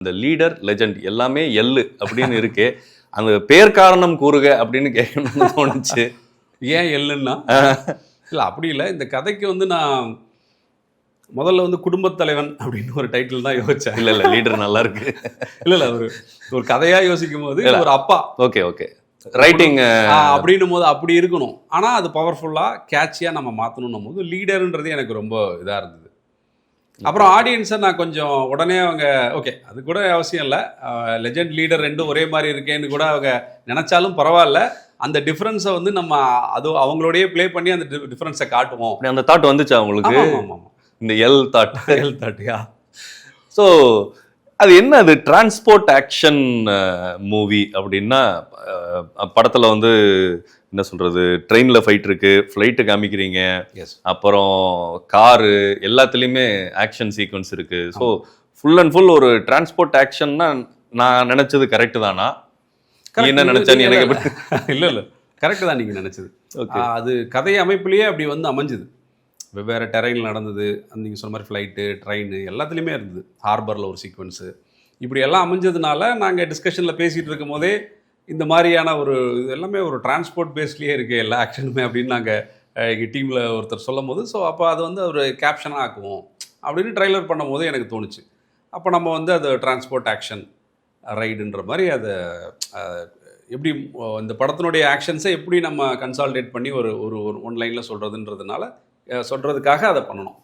இந்த leader legend எல்லாமே எல்லு அப்படின்னு இருக்கு. அந்த பேர் காரணம் கூறுக அப்படின்னு கேட்கணும்னு தோணுச்சு. ஏன் எல்லுன்னா இல்லை அப்படி இல்லை. இந்த கதைக்கு வந்து நான் முதல்ல வந்து குடும்பத் தலைவன் அப்படின்னு ஒரு டைட்டில் தான் யோசிச்சேன். இல்ல இல்ல லீடர் நல்லா இருக்கு. இல்லை ஒரு கதையாக யோசிக்கும் போது ஒரு அப்பா ஓகே ரைட்டிங் அப்படின்னும் போது அப்படி இருக்கணும். ஆனால் அது பவர்ஃபுல்லாக கேட்சியாக நம்ம மாற்றணும் போது லீடருன்றது எனக்கு ரொம்ப இதாக இருந்தது. அப்புறம் ஆடியன்ஸை நான் கொஞ்சம் உடனே அவங்க ஓகே அது கூட அவசியம் இல்லை, லெஜெண்ட் லீடர் ரெண்டும் ஒரே மாதிரி இருக்கேன்னு கூட அவங்க நினச்சாலும் பரவாயில்ல. அந்த டிஃப்ரென்ஸை வந்து நம்ம அது அவங்களோடய ப்ளே பண்ணி அந்த டிஃப்ரென்ஸை காட்டுவோம். அந்த தாட் வந்துச்சா அவங்களுக்கு? ஆமாம் இந்த எல் தாட்டியா. ஸோ அது என்ன, அது டிரான்ஸ்போர்ட் ஆக்ஷன் மூவி அப்படின்னா படத்தில் வந்து என்ன சொல்றது, ட்ரெயின்ல ஃபைட் இருக்கு, ஃப்ளைட்டு காமிக்கிறீங்க, அப்புறம் காரு எல்லாத்துலேயுமே ஆக்ஷன் சீக்வன்ஸ் இருக்கு. ஸோ ஃபுல் அண்ட் ஃபுல் ஒரு டிரான்ஸ்போர்ட் ஆக்ஷன்னா நான் நினைச்சது கரெக்டு தானா? என்ன நினைச்சேன்னு எனக்கு இல்லை கரெக்டு தான் நீங்கள் நினைச்சது. அது கதை அமைப்புலேயே அப்படி வந்து அமைஞ்சுது. வெவ்வேறு டெரெயினில் நடந்தது. நீங்கள் சொன்ன மாதிரி ஃப்ளைட்டு, ட்ரெயின் எல்லாத்துலேயுமே இருந்தது. ஹார்பரில் ஒரு சீக்வன்ஸு இப்படி எல்லாம் அமைஞ்சதுனால நாங்கள் டிஸ்கஷனில் பேசிகிட்டு இருக்கும் போதே இந்த மாதிரியான ஒரு இது எல்லாமே ஒரு டிரான்ஸ்போர்ட் பேஸ்லேயே இருக்குது எல்லா ஆக்ஷனுமே அப்படின்னு நாங்கள் எங்கள் டீமில் ஒருத்தர் சொல்லும் போது, ஸோ அப்போ அது வந்து ஒரு கேப்ஷனாக ஆக்குவோம் அப்படின்னு ட்ரைலர் பண்ணும் போது எனக்கு தோணுச்சு. அப்போ நம்ம வந்து அது டிரான்ஸ்போர்ட் ஆக்ஷன் ரைடுன்ற மாதிரி அதை எப்படி இந்த படத்தினுடைய ஆக்ஷன்ஸை எப்படி நம்ம கன்சால்டேட் பண்ணி ஒரு ஒரு ஒன் லைனில் சொல்கிறதுன்றதுனால சொல்கிறதுக்காக அதை பண்ணணும்.